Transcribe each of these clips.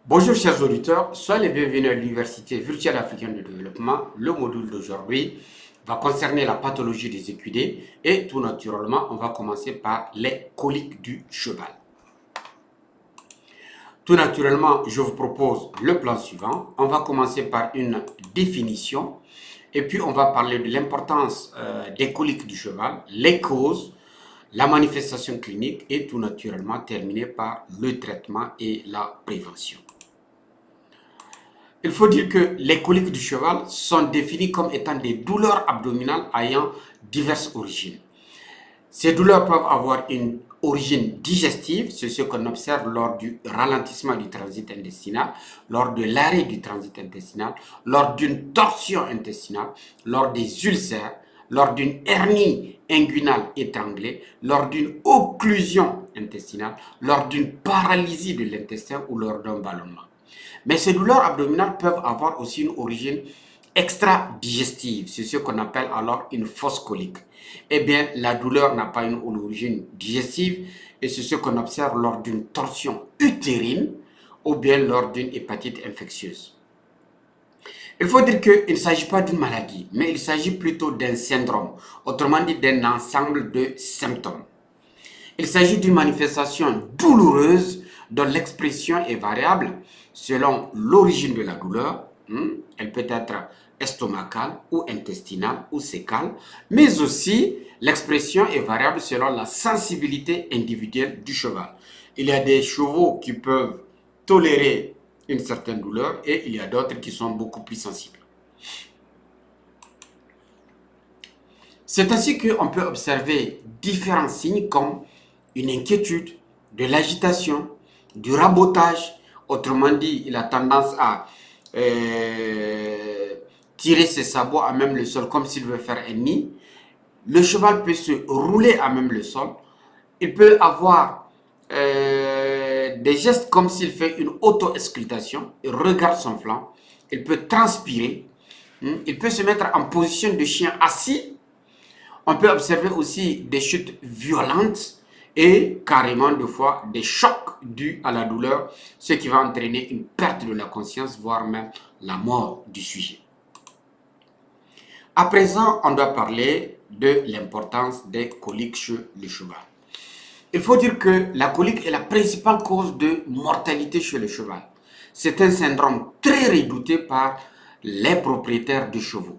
Bonjour chers auditeurs, soyez les bienvenus à l'Université virtuelle africaine de développement. Le module d'aujourd'hui va concerner la pathologie des équidés et tout naturellement, on va commencer par les coliques du cheval. Tout naturellement, je vous propose le plan suivant. On va commencer par une définition et puis on va parler de l'importance des coliques du cheval, les causes, la manifestation clinique et tout naturellement terminer par le traitement et la prévention. Il faut dire que les coliques du cheval sont définies comme étant des douleurs abdominales ayant diverses origines. Ces douleurs peuvent avoir une origine digestive, c'est ce qu'on observe lors du ralentissement du transit intestinal, lors de l'arrêt du transit intestinal, lors d'une torsion intestinale, lors des ulcères, lors d'une hernie inguinale étranglée, lors d'une occlusion intestinale, lors d'une paralysie de l'intestin ou lors d'un ballonnement. Mais ces douleurs abdominales peuvent avoir aussi une origine extra-digestive, c'est ce qu'on appelle alors une fausse colique. Eh bien, la douleur n'a pas une origine digestive et c'est ce qu'on observe lors d'une torsion utérine ou bien lors d'une hépatite infectieuse. Il faut dire qu'il ne s'agit pas d'une maladie, mais il s'agit plutôt d'un syndrome, autrement dit d'un ensemble de symptômes. Il s'agit d'une manifestation douloureuse dont l'expression est variable selon l'origine de la douleur. Elle peut être estomacale ou intestinale ou sécale, mais aussi l'expression est variable selon la sensibilité individuelle du cheval. Il y a des chevaux qui peuvent tolérer une certaine douleur et il y a d'autres qui sont beaucoup plus sensibles. C'est ainsi qu'on peut observer différents signes comme une inquiétude, de l'agitation, du rabotage. Autrement dit, il a tendance à tirer ses sabots à même le sol comme s'il veut faire un nid. Le cheval peut se rouler à même le sol. Il peut avoir des gestes comme s'il fait une auto-auscultation. Il regarde son flanc. Il peut transpirer. Il peut se mettre en position de chien assis. On peut observer aussi des chutes violentes et carrément des fois des chocs dus à la douleur, ce qui va entraîner une perte de la conscience, voire même la mort du sujet. À présent, on doit parler de l'importance des coliques chez le cheval. Il faut dire que la colique est la principale cause de mortalité chez le cheval. C'est un syndrome très redouté par les propriétaires de chevaux.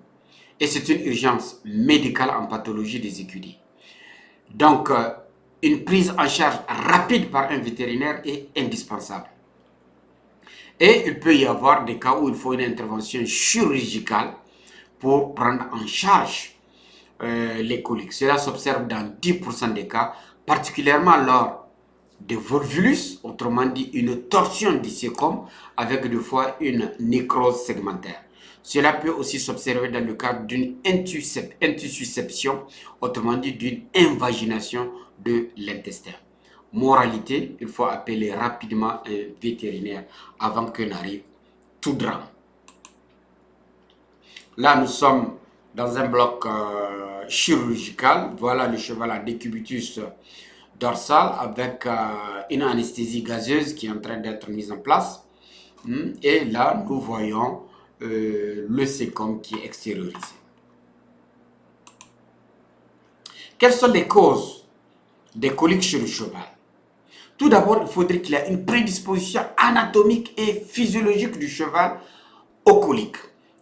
Et c'est une urgence médicale en pathologie des équidés. Donc, une prise en charge rapide par un vétérinaire est indispensable. Et il peut y avoir des cas où il faut une intervention chirurgicale pour prendre en charge les coliques. Cela s'observe dans 10% des cas, particulièrement lors de volvulus, autrement dit une torsion du cécum avec des fois une nécrose segmentaire. Cela peut aussi s'observer dans le cadre d'une intussusception, autrement dit d'une invagination de l'intestin. Moralité, il faut appeler rapidement un vétérinaire avant que n'arrive tout drame. Là, nous sommes dans un bloc chirurgical. Voilà le cheval à décubitus dorsal avec une anesthésie gazeuse qui est en train d'être mise en place. Et là, nous voyons le sécum qui est extériorisé. Quelles sont les causes des coliques chez le cheval? Tout d'abord, il faudrait qu'il y ait une prédisposition anatomique et physiologique du cheval aux coliques.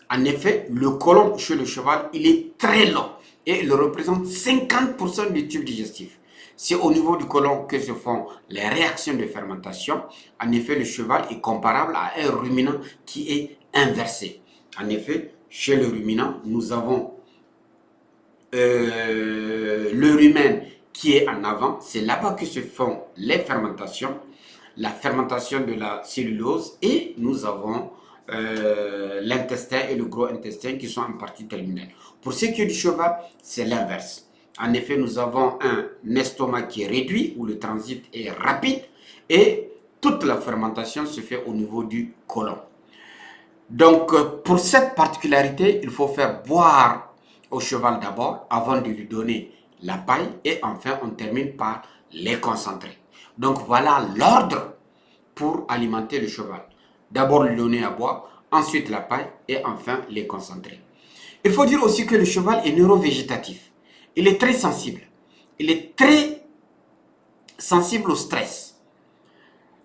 En effet, le côlon chez le cheval, il est très long et il représente 50% du tube digestif. C'est au niveau du côlon que se font les réactions de fermentation. En effet, le cheval est comparable à un ruminant qui est inversé. En effet, chez le ruminant, nous avons le rumen qui est en avant. C'est là-bas que se font les fermentations, la fermentation de la cellulose et nous avons l'intestin et le gros intestin qui sont en partie terminale. Pour ce qui est du cheval, c'est l'inverse. En effet, nous avons un estomac qui est réduit, où le transit est rapide, et toute la fermentation se fait au niveau du côlon. Donc, pour cette particularité, il faut faire boire au cheval d'abord, avant de lui donner la paille, et enfin, on termine par les concentrer. Donc, voilà l'ordre pour alimenter le cheval. D'abord lui donner à boire, ensuite la paille et enfin les concentrer. Il faut dire aussi que le cheval est neurovégétatif. Il est très sensible. Il est très sensible au stress.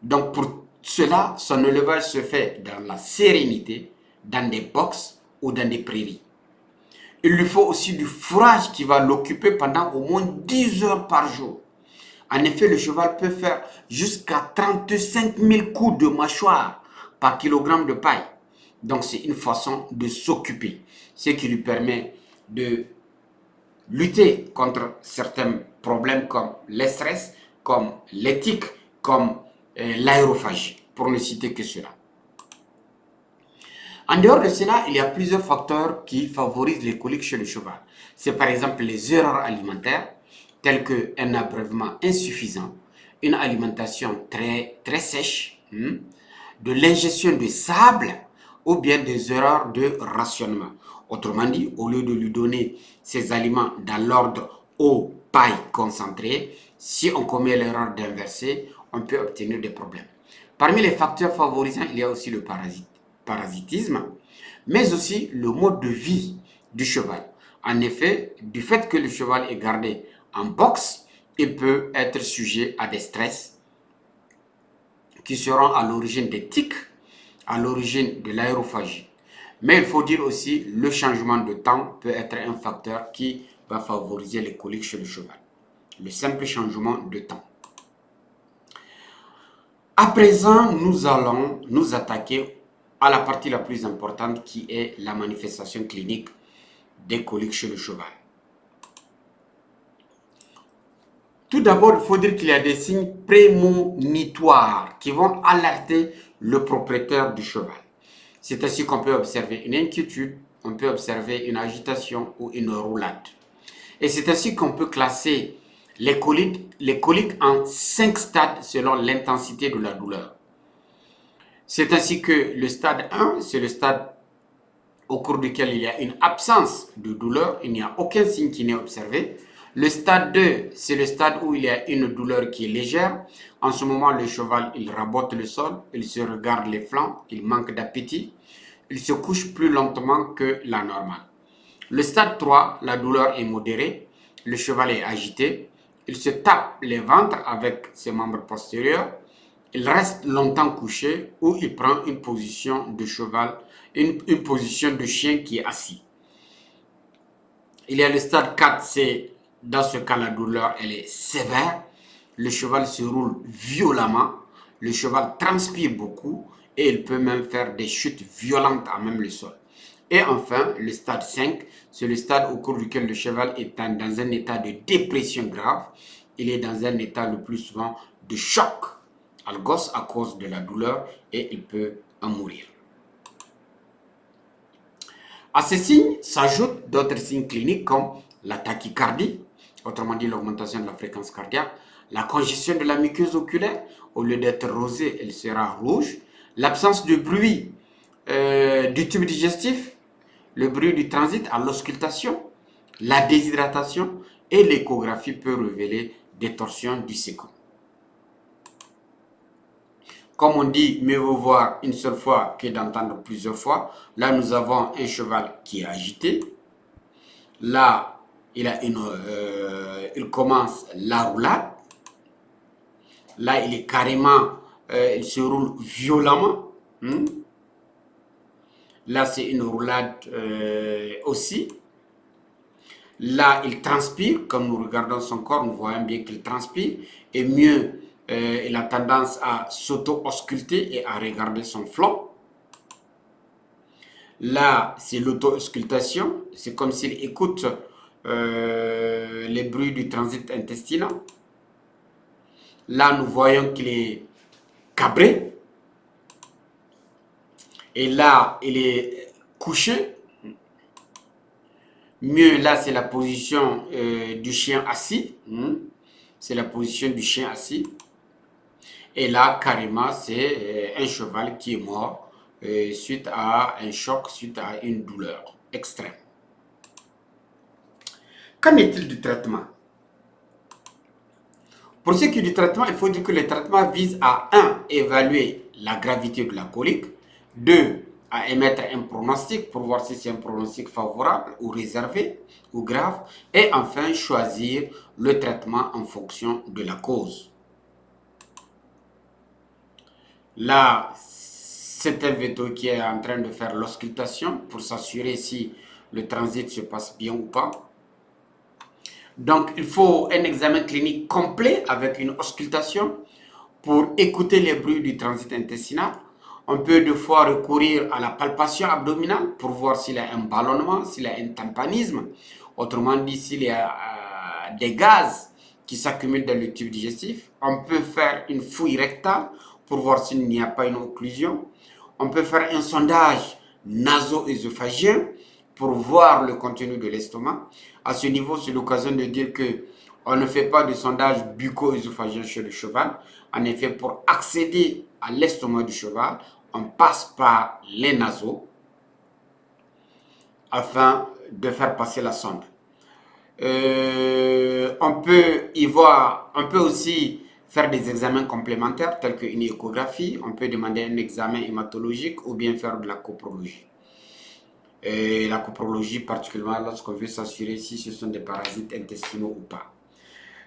Donc pour cela, son élevage se fait dans la sérénité, dans des boxes ou dans des prairies. Il lui faut aussi du fourrage qui va l'occuper pendant au moins 10 heures par jour. En effet, le cheval peut faire jusqu'à 35 000 coups de mâchoire par kilogramme de paille. Donc c'est une façon de s'occuper, ce qui lui permet de lutter contre certains problèmes comme le stress, comme l'éthique, comme l'aérophagie, pour ne citer que cela. En dehors de cela, il y a plusieurs facteurs qui favorisent les coliques chez le cheval. C'est par exemple les erreurs alimentaires, telles qu'un abreuvement insuffisant, une alimentation très sèche, de l'ingestion de sable ou bien des erreurs de rationnement. Autrement dit, au lieu de lui donner ces aliments dans l'ordre eau, paille concentrée, si on commet l'erreur d'inverser, on peut obtenir des problèmes. Parmi les facteurs favorisants, il y a aussi le parasitisme, mais aussi le mode de vie du cheval. En effet, du fait que le cheval est gardé en boxe, il peut être sujet à des stress qui seront à l'origine des tics, à l'origine de l'aérophagie. Mais il faut dire aussi le changement de temps peut être un facteur qui va favoriser les coliques chez le cheval. Le simple changement de temps. À présent, nous allons nous attaquer à la partie la plus importante qui est la manifestation clinique des coliques chez le cheval. Tout d'abord, il faut dire qu'il y a des signes prémonitoires qui vont alerter le propriétaire du cheval. C'est ainsi qu'on peut observer une inquiétude, on peut observer une agitation ou une roulade. Et c'est ainsi qu'on peut classer les coliques en 5 stades selon l'intensité de la douleur. C'est ainsi que le stade 1, c'est le stade au cours duquel il y a une absence de douleur, il n'y a aucun signe qui n'est observé. Le stade 2, c'est le stade où il y a une douleur qui est légère. En ce moment, le cheval, il rabote le sol, il se regarde les flancs, il manque d'appétit, il se couche plus lentement que la normale. Le stade 3, la douleur est modérée, le cheval est agité, il se tape les ventres avec ses membres postérieurs, il reste longtemps couché ou il prend une position de cheval, une position de chien qui est assis. Il y a le stade 4, c'est dans ce cas la douleur elle est sévère, le cheval se roule violemment, le cheval transpire beaucoup et il peut même faire des chutes violentes à même le sol. Et enfin, le stade 5, c'est le stade au cours duquel le cheval est dans un état de dépression grave. Il est dans un état le plus souvent de choc à cause de la douleur et il peut en mourir. À ces signes s'ajoutent d'autres signes cliniques comme la tachycardie, autrement dit l'augmentation de la fréquence cardiaque, la congestion de la muqueuse oculaire, au lieu d'être rosée, elle sera rouge, l'absence de bruit du tube digestif, le bruit du transit à l'auscultation, la déshydratation et l'échographie peut révéler des torsions du sécom. Comme on dit, mieux vaut voir une seule fois que d'entendre plusieurs fois. Là, nous avons un cheval qui est agité. Là, il commence la roulade. Là, il est carrément, il se roule violemment. Là, c'est une roulade aussi. Là, il transpire. Comme nous regardons son corps, nous voyons bien qu'il transpire. Et mieux, il a tendance à s'auto-ausculter et à regarder son flanc. Là, c'est l'auto-auscultation. C'est comme s'il écoute les bruits du transit intestinal. Là, nous voyons qu'il est cabré. Et là, il est couché. Mieux, là, c'est la position du chien assis. C'est la position du chien assis. Et là, carrément, c'est un cheval qui est mort suite à un choc, suite à une douleur extrême. Qu'en est-il du traitement? Pour ce qui est du traitement, il faut dire que le traitement vise à 1. Évaluer la gravité de la colique. 2. À émettre un pronostic pour voir si c'est un pronostic favorable ou réservé ou grave. Et enfin, choisir le traitement en fonction de la cause. Là, c'est un veto qui est en train de faire l'auscultation pour s'assurer si le transit se passe bien ou pas. Donc, il faut un examen clinique complet avec une auscultation pour écouter les bruits du transit intestinal. On peut deux fois recourir à la palpation abdominale pour voir s'il y a un ballonnement, s'il y a un tympanisme. Autrement dit, s'il y a des gaz qui s'accumulent dans le tube digestif. On peut faire une fouille rectale pour voir s'il n'y a pas une occlusion. On peut faire un sondage naso-œsophagien pour voir le contenu de l'estomac. À ce niveau, c'est l'occasion de dire que on ne fait pas de sondage bucco-œsophagien chez le cheval. En effet, pour accéder à l'estomac du cheval, on passe par les naseaux afin de faire passer la sonde. On peut aussi faire des examens complémentaires tels qu'une échographie. On peut demander un examen hématologique ou bien faire de la coprologie. Et la coprologie, particulièrement lorsqu'on veut s'assurer si ce sont des parasites intestinaux ou pas.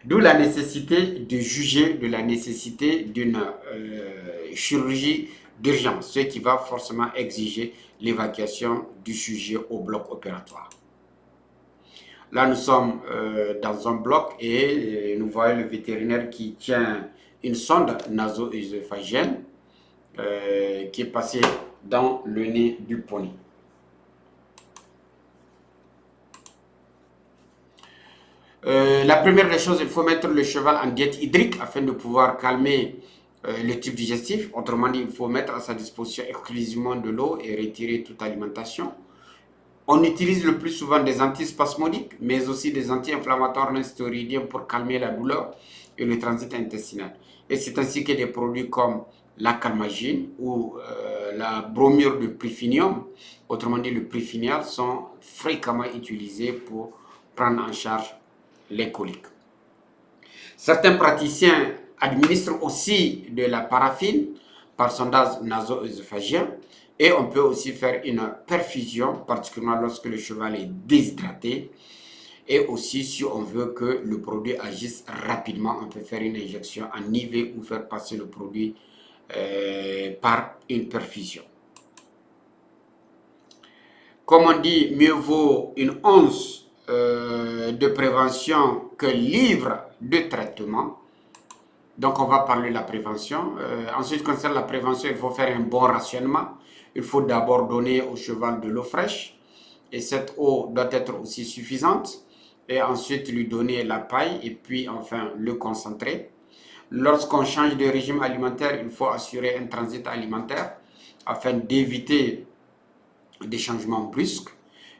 D'où la nécessité de juger de la nécessité d'une chirurgie d'urgence, ce qui va forcément exiger l'évacuation du sujet au bloc opératoire. Là, nous sommes dans un bloc et nous voyons le vétérinaire qui tient une sonde naso-œsophagienne qui est passée dans le nez du poney. La première des choses, il faut mettre le cheval en diète hydrique afin de pouvoir calmer le tube digestif. Autrement dit, il faut mettre à sa disposition exclusivement de l'eau et retirer toute alimentation. On utilise le plus souvent des antispasmodiques, mais aussi des anti-inflammatoires non-stéroïdiens pour calmer la douleur et le transit intestinal. Et c'est ainsi que des produits comme la calmagine ou la bromure de Prifinium, autrement dit le Prifinial, sont fréquemment utilisés pour prendre en charge les coliques. Certains praticiens administrent aussi de la paraffine par sondage naso-œsophagien et on peut aussi faire une perfusion, particulièrement lorsque le cheval est déshydraté et aussi si on veut que le produit agisse rapidement, on peut faire une injection en IV ou faire passer le produit par une perfusion. Comme on dit, mieux vaut une once de prévention que livre de traitement. Donc on va parler de la prévention. Ensuite, concernant la prévention, il faut faire un bon rationnement. Il faut d'abord donner au cheval de l'eau fraîche et cette eau doit être aussi suffisante. Et ensuite lui donner la paille et puis enfin le concentré. Lorsqu'on change de régime alimentaire, il faut assurer un transit alimentaire afin d'éviter des changements brusques.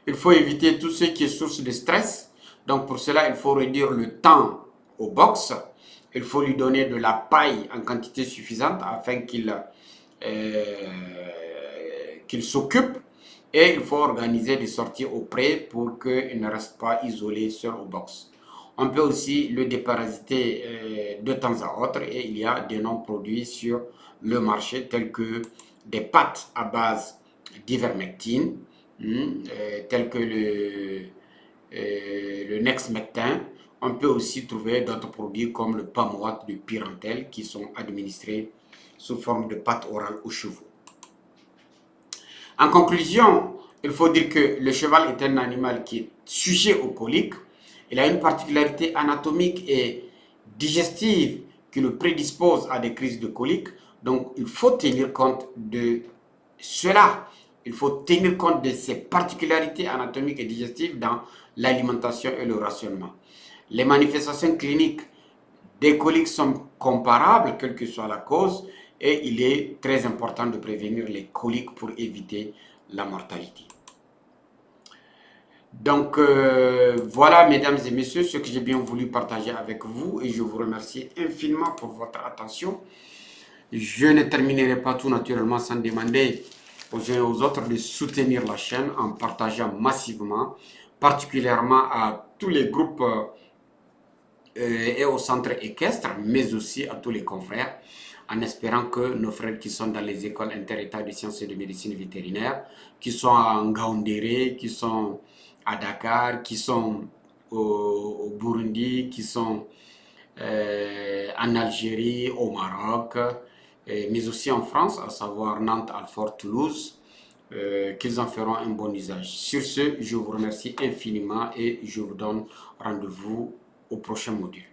Il faut éviter tout ce qui est source de stress. Donc pour cela, il faut réduire le temps au box. Il faut lui donner de la paille en quantité suffisante afin qu'il s'occupe. Et il faut organiser des sorties au pré pour qu'il ne reste pas isolé seul au box. On peut aussi le déparasiter de temps à autre et il y a de nombreux produits sur le marché tels que des pâtes à base d'ivermectine, tels que le Nexmectin. On peut aussi trouver d'autres produits comme le Pamoate de Pirantel qui sont administrés sous forme de pâte orale aux chevaux. En conclusion, il faut dire que le cheval est un animal qui est sujet aux coliques. Il a une particularité anatomique et digestive qui le prédispose à des crises de coliques. Donc, il faut tenir compte de cela. Il faut tenir compte de ces particularités anatomiques et digestives dans l'alimentation et le rationnement. Les manifestations cliniques des coliques sont comparables, quelle que soit la cause, et il est très important de prévenir les coliques pour éviter la mortalité. Donc voilà, mesdames et messieurs, ce que j'ai bien voulu partager avec vous et je vous remercie infiniment pour votre attention. Je ne terminerai pas tout naturellement sans demander aux uns et aux autres de soutenir la chaîne en partageant massivement, particulièrement à tous les groupes et au centre équestre, mais aussi à tous les confrères, en espérant que nos frères qui sont dans les écoles inter-États de sciences et de médecine vétérinaire, qui sont à Ngaoundéré, qui sont à Dakar, qui sont au Burundi, qui sont en Algérie, au Maroc, mais aussi en France, à savoir Nantes, Alfort, Toulouse, qu'ils en feront un bon usage. Sur ce, je vous remercie infiniment et je vous donne rendez-vous au prochain module.